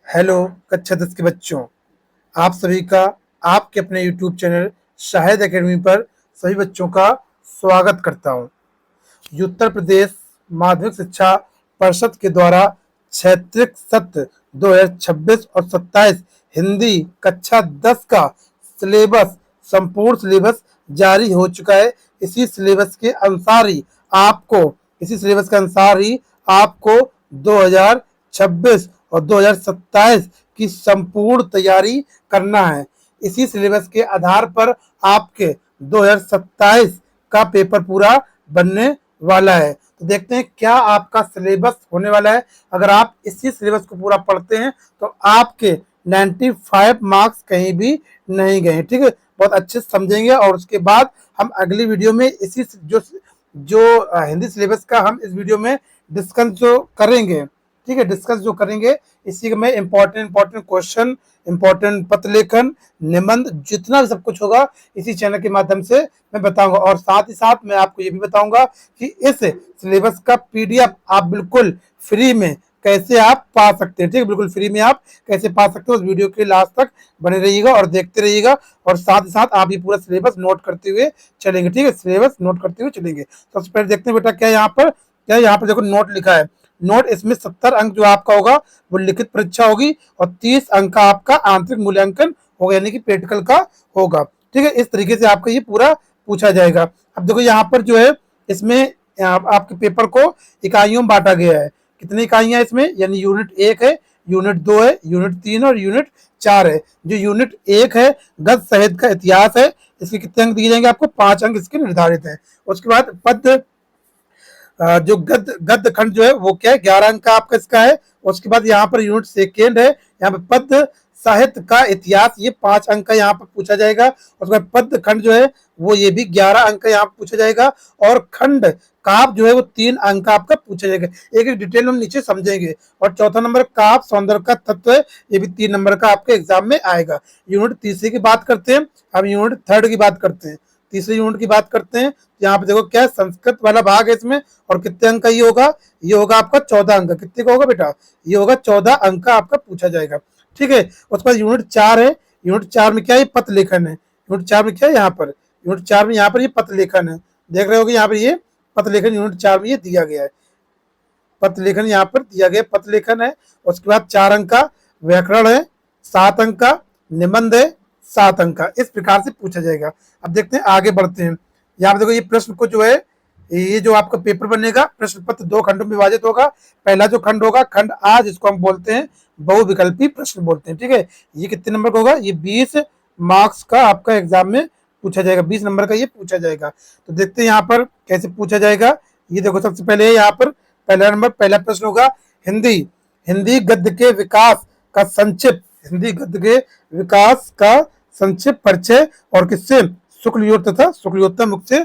Hello कक्षा 10 के बच्चों, आप सभी का आपके अपने यूट्यूब चैनल शाहिद एकेडमी पर सभी बच्चों का स्वागत करता हूं। उत्तर प्रदेश माध्यमिक शिक्षा परिषद के द्वारा शैक्षणिक सत्र 2026 और 27 हिंदी कक्षा 10 का सिलेबस संपूर्ण सिलेबस जारी हो चुका है। इसी सिलेबस के अनुसार ही आपको 2026 और 2027 की संपूर्ण तैयारी करना है। इसी सिलेबस के आधार पर आपके 2027 का पेपर पूरा बनने वाला है। तो देखते हैं क्या आपका सिलेबस होने वाला है। अगर आप इसी सिलेबस को पूरा पढ़ते हैं तो आपके 95 मार्क्स कहीं भी नहीं गए। ठीक है, बहुत अच्छे से समझेंगे और उसके बाद हम अगली वीडियो में इसी जो जो हिंदी सिलेबस का हम इस वीडियो में डिस्कस जो करेंगे। ठीक है, डिस्कस जो करेंगे इसी में इंपॉर्टेंट क्वेश्चन, इंपॉर्टेंट पत्र लेखन, निबंध, जितना भी सब कुछ होगा इसी चैनल के माध्यम से मैं बताऊंगा। और साथ ही साथ मैं आपको ये भी बताऊंगा कि इस सिलेबस का पीडीएफ आप बिल्कुल फ्री में कैसे आप पा सकते हैं। ठीक है, बिल्कुल फ्री में आप कैसे पा सकते हो। उस वीडियो के लास्ट तक बने रहिएगा और देखते रहिएगा और साथ ही साथ आप ये पूरा सिलेबस नोट करते हुए चलेंगे। ठीक है, सिलेबस नोट करते हुए चलेंगे। सबसे पहले देखते हैं बेटा क्या यहाँ पर देखो नोट लिखा है। नोट इसमें 70 अंक जो आपका होगा वो लिखित परीक्षा होगी और 30 अंक का आपका आंतरिक मूल्यांकन होगा, यानी कि प्रैक्टिकल का होगा। ठीक है, इस तरीके से आपका ये पूरा पूछा जाएगा। अब देखो यहाँ पर जो है इसमें आपके पेपर को इकाइयों में बांटा गया है। कितनी इकाइयां इसमें, यानी यूनिट 1 है, यूनिट 2 है, यूनिट 3 और यूनिट 4 है। जो यूनिट 1 है गद्य साहित्य का इतिहास है, इसके कितने अंक दिए जाएंगे आपको? 5 अंक इसके निर्धारित है। उसके बाद पद जो गद्य खंड जो है वो क्या है, 11 अंक का आपका इसका है। उसके बाद यहाँ पर यूनिट सेकेंड है, यहाँ पे पद साहित्य का इतिहास, ये 5 अंक का यहाँ पर पूछा जाएगा। उसके बाद पद खंड जो है वो ये भी 11 अंक का यहाँ पर पूछा जाएगा। और खंड काव्य जो है वो 3 अंक का आपका पूछा जाएगा। एक एक डिटेल हम नीचे समझेंगे। और चौथा नंबर काव्य सौंदर्य का तत्व है, ये भी 3 नंबर का आपके एग्जाम में आएगा। यूनिट तीसरे की बात करते हैं, अब यूनिट थर्ड की बात करते हैं। तीसरे यूनिट की बात करते हैं, यहाँ पे देखो क्या है, संस्कृत वाला भाग है इसमें। और कितने अंक का ये होगा? ये होगा आपका 14 अंक। कितने का होगा बेटा? ये होगा 14 अंक का आपका पूछा जाएगा। ठीक है, उसके बाद यूनिट 4 है। यूनिट 4 में क्या है? पत्र लेखन है। यूनिट 4 में क्या है? यूनिट 4 में यहाँ पर ये पत्र लेखन है। देख रहे हो यहाँ पर ये पत्र लेखन यूनिट 4 में ये दिया गया है। पत्र लेखन यहाँ पर दिया गया पत्र लेखन है। उसके बाद 4 अंक का व्याकरण है, 7 अंक का निबंध है, 7 अंक का। इस प्रकार से पूछा जाएगा। अब देखते हैं, आगे बढ़ते हैं। यहाँ पे देखो ये प्रश्न को जो है, ये जो आपका पेपर बनेगा प्रश्न पत्र 2 खंडों में विभाजित होगा। पहला जो खंड होगा खंड आ, जिसको हम बोलते हैं बहुविकल्पी प्रश्न बोलते हैं। ठीक है, ये कितने नंबर का होगा? ये 20 मार्क्स का आपका एग्जाम में पूछा जाएगा। 20 नंबर का ये पूछा जाएगा। तो देखते हैं यहाँ पर कैसे पूछा जाएगा। ये देखो सबसे पहले यहाँ पर पहला प्रश्न होगा हिंदी हिंदी गद्य के विकास का संक्षिप्त हिंदी गद्य के विकास का संक्षिप्त परिचय और किससे? शुक्लयुक्त तथा शुक्लयोत्तर मुख से,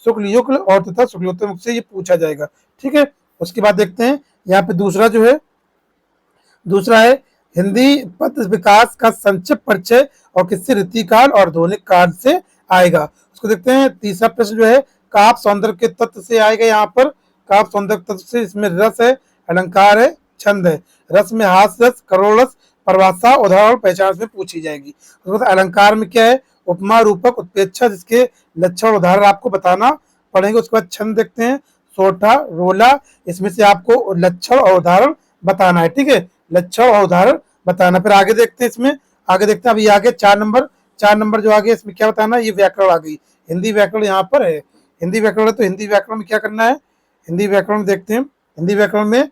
शुक्लयुक्त और तथा शुक्लयोत्तर मुख से ये पूछा जाएगा। ठीक है, उसके बाद देखते हैं यहाँ पे दूसरा है हिंदी पद विकास का संक्षिप्त परिचय और किससे? रीतिकाल और ध्वनिक काल से आएगा। उसको देखते हैं। तीसरा प्रश्न जो है काव्य सौंदर्य के तत्व से आएगा। यहाँ पर काव्य सौंदर्य तत्व से इसमें रस है, अलंकार है, छंद है। रस में हास रस, करोड़ रस, परिभाषा, उदाहरण, पहचान में पूछी जाएगी। उसके बाद अलंकार में क्या है? उपमा, रूपक, उत्प्रेक्षा, जिसके लक्षण उदाहरण आपको बताना पड़ेंगे। उसके बाद छंद देखते हैं, सोठा, रोला, इसमें से आपको लक्षण और उदाहरण बताना है। ठीक है, लक्षण और उदाहरण बताना। फिर आगे देखते हैं, इसमें आगे देखते हैं। अभी आगे 4 नंबर जो आगे इसमें क्या बताना है? ये व्याकरण आ गई। हिंदी व्याकरण यहाँ पर है। हिंदी व्याकरण है तो हिंदी व्याकरण में क्या करना है? हिंदी व्याकरण देखते हैं। हिंदी व्याकरण में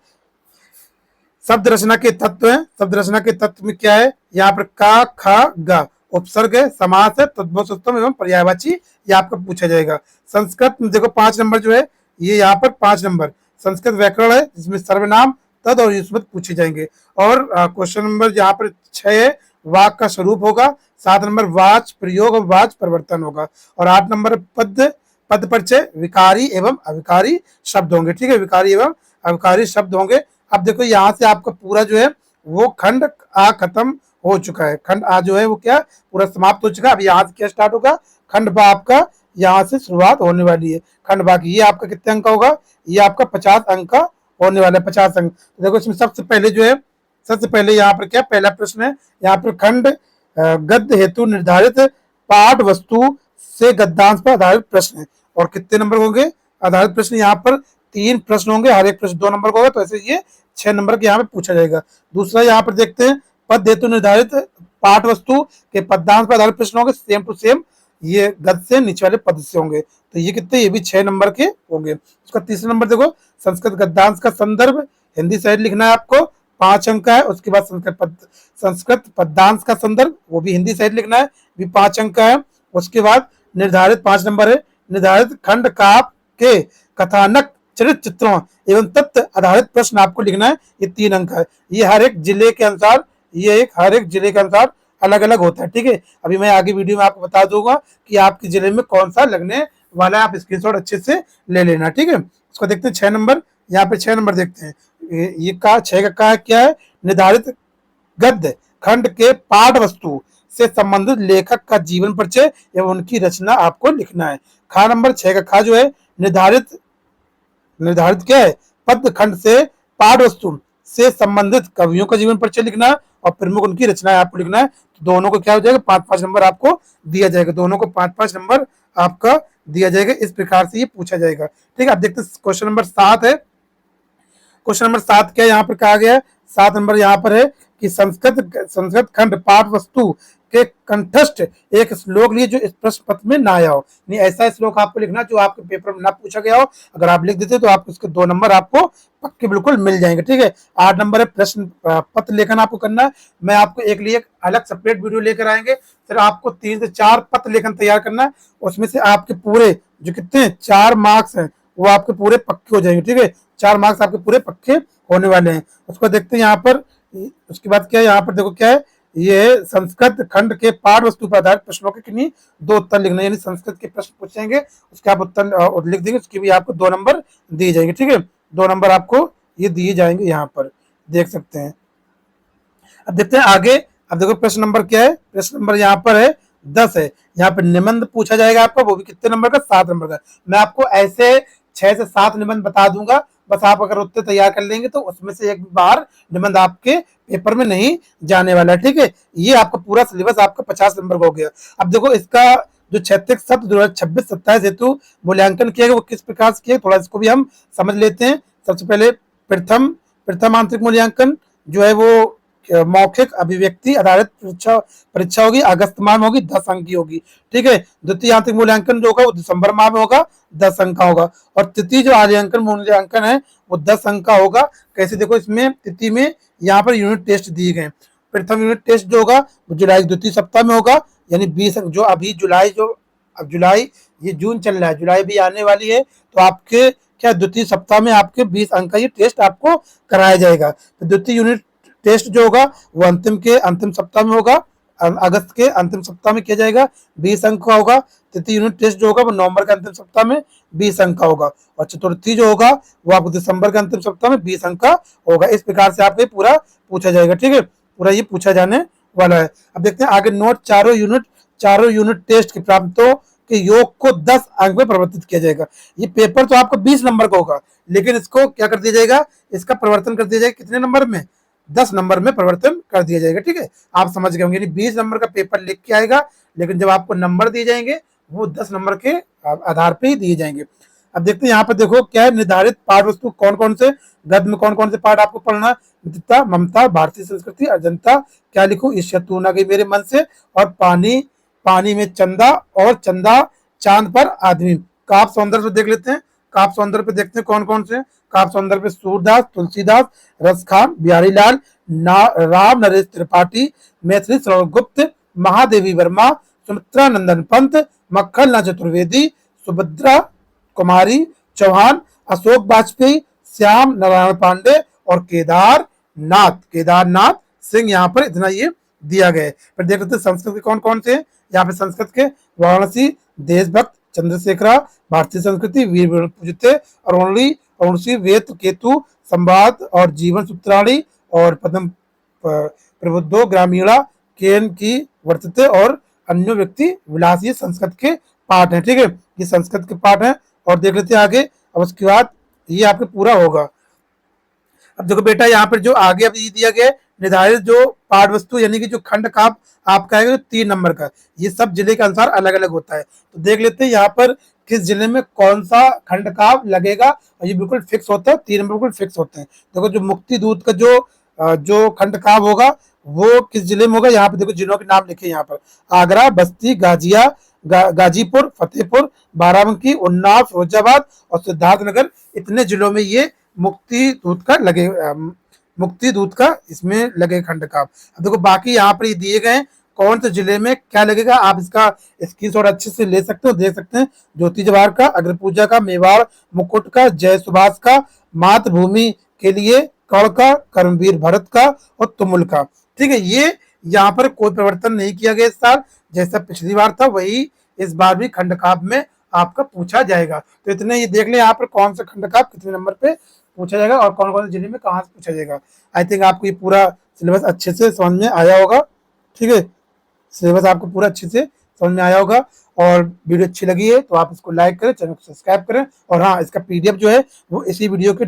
शब्द रचना के तत्व है। शब्द रचना के तत्व में क्या है? यहाँ पर का, खा, गा, उपसर्ग है, समास है, तद्भव सत्वम एवं पर्यायवाची, ये आपका पूछा जाएगा। संस्कृत में देखो 5 नंबर जो है, ये यहाँ पर 5 नंबर संस्कृत व्याकरण है, जिसमें सर्वनाम, तद और युष्मत पूछे जाएंगे। और क्वेश्चन नंबर यहाँ पर 6 है, वाक का स्वरूप होगा। 7 नंबर वाच प्रयोग और वाच परिवर्तन होगा। और 8 नंबर पद परिचय, विकारी एवं अविकारी शब्द होंगे। ठीक है, विकारी एवं अविकारी शब्द होंगे। अब देखो यहाँ से आपका पूरा जो है वो खंड आ खत्म हो चुका है। खंड आ जो है वो क्या पूरा समाप्त हो चुका है। अब यहाँ से क्या स्टार्ट होगा? खंड बा आपका यहाँ से शुरुआत होने वाली है। खंड बा की ये आपका कितने अंक का होगा? ये आपका 50 अंक का होने वाला है, 50 अंक। तो देखो इसमें सबसे पहले जो है सबसे पहले यहाँ पर क्या पहला प्रश्न है, यहाँ पर खंड गद्य हेतु निर्धारित पाठ वस्तु से गद्यांश पर आधारित प्रश्न है। और कितने नंबर होंगे आधारित प्रश्न, यहाँ पर 3 प्रश्न होंगे, हर एक प्रश्न 2 नंबर का होगा, तो ऐसे ये 6 नंबर के यहाँ पे पूछा जाएगा। दूसरा यहाँ पर देखते हैं पद हेतु निर्धारित पाठ वस्तु के पदांश पर आधारित प्रश्न होंगे, सेम टू सेम ये गद्य से नीचे वाले पद से होंगे, तो ये कितने, ये भी 6 नंबर के होंगे। उसका तीसरा नंबर देखो, संस्कृत गद्यांश का संदर्भ हिंदी साहित्य लिखना है आपको, 5 अंक का है। उसके बाद संस्कृत पद्यांश का संदर्भ, वो भी हिंदी साहित्य लिखना है, भी 5 अंक का है। उसके बाद निर्धारित 5 नंबर है, निर्धारित खंड काव्य के कथानक चरित्र चित्रों एवं तत्व आधारित प्रश्न आपको लिखना है, ये 3 अंक है। ये हर एक जिले के अनुसार, हर एक जिले के अनुसार अलग अलग होता है, ठीक है। अभी मैं आगे वीडियो में आपको बता दूंगा कि आपके जिले में कौन सा लगने वाला है, आप स्क्रीनशॉट अच्छे से ले लेना, ठीक है। उसको देखते हैं 6 नंबर, यहाँ पे 6 नंबर देखते हैं, ये का 6 का क्या है, निर्धारित गद्य खंड के पाठ वस्तु से संबंधित लेखक का जीवन परिचय एवं उनकी रचना आपको लिखना है। खा नंबर 6 का खा जो है, निर्धारित क्या है, पद खंड से पाठ वस्तु से संबंधित कवियों का जीवन परिचय लिखना है और प्रमुख उनकी रचनाएं आपको लिखना है। तो दोनों को क्या हो जाएगा, 5-5 नंबर आपको दिया जाएगा, दोनों को 5-5 नंबर आपका दिया जाएगा। इस प्रकार से ये पूछा जाएगा, ठीक है। अब देखते हैं क्वेश्चन नंबर 7 है। क्वेश्चन नंबर 7 क्या यहाँ पर कहा गया है, 7 नंबर यहाँ पर है कि संस्कृत खंड पाठ वस्तु के कंठस्थ एक श्लोक लिए जो इस प्रश्न पत्र में ना आया हो, नहीं ऐसा श्लोक आपको लिखना जो आपके पेपर में ना पूछा गया हो। अगर आप लिख देते तो आप उसके 2 नंबर आपको पक्के बिल्कुल मिल जाएंगे, ठीक है। 8 नंबर है प्रश्न पत्र लेखन आपको करना है। मैं आपको एक लिए अलग सेपरेट वीडियो लेकर आएंगे, फिर आपको 3 से 4 पत्र लेखन तैयार करना है। उसमें से आपके पूरे जो कितने 4 मार्क्स हैं वो आपके पूरे पक्के हो जाएंगे, ठीक है। 4 मार्क्स आपके पूरे पक्के होने वाले हैं। उसको देखते हैं यहाँ पर, उसके बाद क्या है यहाँ पर देखो क्या है, ये संस्कृत खंड के पाठ वस्तु पर आधारित प्रश्नों के किन्हीं 2 उत्तर लिखना है, यानी संस्कृत के प्रश्न पूछेंगे उसके आप उत्तर लिख देंगे, उसके भी आपको 2 नंबर दिए जाएंगे, ठीक है। 2 नंबर आपको ये दिए जाएंगे, यहाँ पर देख सकते हैं। अब देखते हैं आगे। अब देखो प्रश्न नंबर क्या है, प्रश्न नंबर यहाँ पर है 10 है। यहाँ पर निबंध पूछा जाएगा आपका, वो भी कितने नंबर का, 7 नंबर का। मैं आपको ऐसे 6 से 7 निबंध बता दूंगा, बस आप अगर उत्तर तैयार कर लेंगे तो उसमें से एक बार निबंध आपके पेपर में नहीं जाने वाला है, ठीक है। ये आपका पूरा सिलेबस आपका 50 नंबर का हो गया। अब देखो इसका जो क्षैतिज सत्र 2026-27 हेतु मूल्यांकन किया गया वो किस प्रकार से किया, थोड़ा इसको भी हम समझ लेते हैं। सबसे पहले प्रथम आंतरिक मूल्यांकन जो है वो मौखिक अभिव्यक्ति आधारित परीक्षा होगी, अगस्त माह में होगी, 10 अंक की होगी, ठीक है। द्वितीय आंतरिक मूल्यांकन जो होगा वो दिसंबर माह में होगा, 10 अंक का होगा। और तृतीय जो आर्यांकन मूल्यांकन है वो 10 अंक का होगा। कैसे देखो, इसमें तृतीय में यहाँ पर यूनिट टेस्ट दिए गए। प्रथम यूनिट टेस्ट जो होगा वो जुलाई द्वितीय सप्ताह में होगा, यानी 20 अंक। जो अभी अब जुलाई, ये जून चल रहा है, जुलाई भी आने वाली है, तो आपके क्या द्वितीय सप्ताह में आपके 20 अंक का ये टेस्ट आपको कराया जाएगा। तो द्वितीय यूनिट टेस्ट जो होगा वो अंतिम सप्ताह में होगा, अगस्त के अंतिम सप्ताह में किया जाएगा, 20 अंक का होगा। तृतीय यूनिट टेस्ट जो होगा वो नवंबर के अंतिम सप्ताह में 20 अंक का होगा, और चतुर्थी जो होगा वो आपको दिसंबर के अंतिम सप्ताह में 20 अंक का होगा। इस प्रकार से आपको पूरा पूछा जाएगा, ठीक है, पूरा ये पूछा जाने वाला है। अब देखते हैं आगे नोट, चारों यूनिट टेस्ट के प्राप्तों के योग को 10 अंक में परिवर्तित किया जाएगा। ये पेपर तो आपको 20 नंबर का होगा, लेकिन इसको क्या कर दिया जाएगा, इसका परिवर्तन कर दिया जाएगा कितने नंबर में, 10 नंबर में परिवर्तन कर दिया जाएगा, ठीक है। आप समझ गए होंगे, यानी 20 नंबर का पेपर लिख के आएगा, लेकिन जब आपको नंबर दिए जाएंगे वो 10 नंबर के आधार पे ही दिए जाएंगे। अब देखते हैं यहाँ पर देखो क्या है, निर्धारित पाठ वस्तु कौन कौन से, गद्य में कौन कौन से पाठ आपको पढ़ना, मित्रता, ममता, भारतीय संस्कृति, अजंता, क्या लिखूं, ईश्वर तू ना गई मेरे मन से, और पानी में चंदा, और चंदा चांद पर आदमी। काव्य सौंदर्य देख लेते हैं, काव्य सौंदर्य पे देखते हैं कौन कौन से। काव्य सौंदर्य पे सूरदास, तुलसीदास, रसखान, बिहारी लाल, राम नरेश त्रिपाठी, मैथिली श्रवण गुप्त, महादेवी वर्मा, सुमित्रा नंदन पंत, मक्खन चतुर्वेदी, सुभद्रा कुमारी चौहान, अशोक वाजपेयी, श्याम नारायण पांडे और केदारनाथ सिंह। यहाँ पर इतना ये दिया गया है। फिर देख लेते हैं संस्कृत के कौन कौन से। यहाँ पे संस्कृत के वाराणसी, देशभक्त, चंद्रशेखरा, भारतीय संस्कृति, वीर पूजिते, अरुणसी, वेद केतु, संवाद और जीवन सूत्राणी, और पद्म प्रबुद्धो ग्रामीणा, केन की वर्तते और अन्य व्यक्ति विलास। ये संस्कृत के पाठ हैं, ठीक है, ये संस्कृत के पाठ हैं। और देख लेते हैं आगे। अब उसके बाद ये आपके पूरा होगा। अब देखो बेटा यहाँ पर जो आगे अभी दिया गया है निर्धारित जो पाठ वस्तु यानी कि जो खंड काव्य आपका है 3 नंबर का, ये सब जिले के अनुसार अलग अलग होता है। तो देख लेते हैं यहाँ पर किस जिले में कौन सा खंड काव्य लगेगा, और ये बिल्कुल फिक्स होता है, 3 नंबर बिल्कुल फिक्स होते हैं। देखो जो मुक्ति दूत का जो खंड काव्य होगा वो किस जिले में होगा, यहाँ पे देखो जिलों के नाम लिखे यहाँ पर, आगरा, बस्ती, गाजीपुर, फतेहपुर, बाराबंकी, उन्नाव, फिरोजाबाद और सिद्धार्थनगर, इतने जिलों में ये मुक्ति दूत का इसमें लगे खंड का। अब देखो बाकी यहाँ पर ये दिए गए कौन से जिले में क्या लगेगा, आप इसका स्क्रीनशॉट अच्छे से ले सकते हो, देख सकते हैं। ज्योति जवाहर का, अग्र पूजा का, मेवाड़ मुकुट का, जय सुभाष का, मातृभूमि के लिए कौड़ का, कर्मवीर भरत का और तुमुल का। ठीक है, ये यहाँ पर कोई परिवर्तन नहीं किया गया इस साल, जैसा पिछली बार था वही इस बार भी खंड काव्य में आपका पूछा जाएगा। तो इतने ये देख ले यहाँ पर कौन सा खंड काव्य कितने नंबर पे पूछा जाएगा और कौन कौन से जिले में कहाँ से पूछा जाएगा। आई थिंक आपको ये पूरा सिलेबस अच्छे से समझ में आया होगा। ठीक है, सिलेबस आपको पूरा अच्छे से समझ में आया होगा। और वीडियो अच्छी लगी है तो आप इसको लाइक करें, चैनल को सब्सक्राइब करें। और हाँ, इसका पीडीएफ जो है वो इसी वीडियो के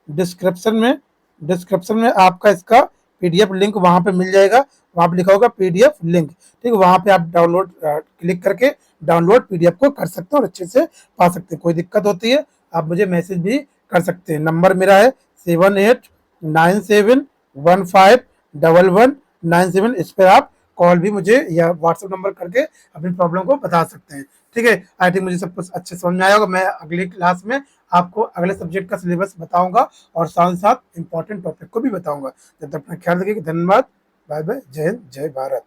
डिस्क्रिप्शन में आपका इसका पीडीएफ लिंक वहां पे मिल जाएगा। वहां पे लिखा होगा पीडीएफ लिंक। ठीक है, वहां पे आप डाउनलोड क्लिक करके डाउनलोड पीडीएफ को कर सकते हैं और अच्छे से पा सकते हैं। कोई दिक्कत होती है आप मुझे मैसेज भी कर सकते हैं। नंबर मेरा है 7897151197। इस पर आप कॉल भी मुझे या व्हाट्सएप नंबर करके अपनी प्रॉब्लम को बता सकते हैं। ठीक है, आई थिंक मुझे सब कुछ अच्छे समझ में आया होगा। मैं अगली क्लास में आपको अगले सब्जेक्ट का सिलेबस बताऊंगा और साथ ही साथ इंपॉर्टेंट टॉपिक को भी बताऊंगा। जब तक अपना ख्याल रखिएगा, धन्यवाद, बाय बाय, जय हिंद, जय भारत।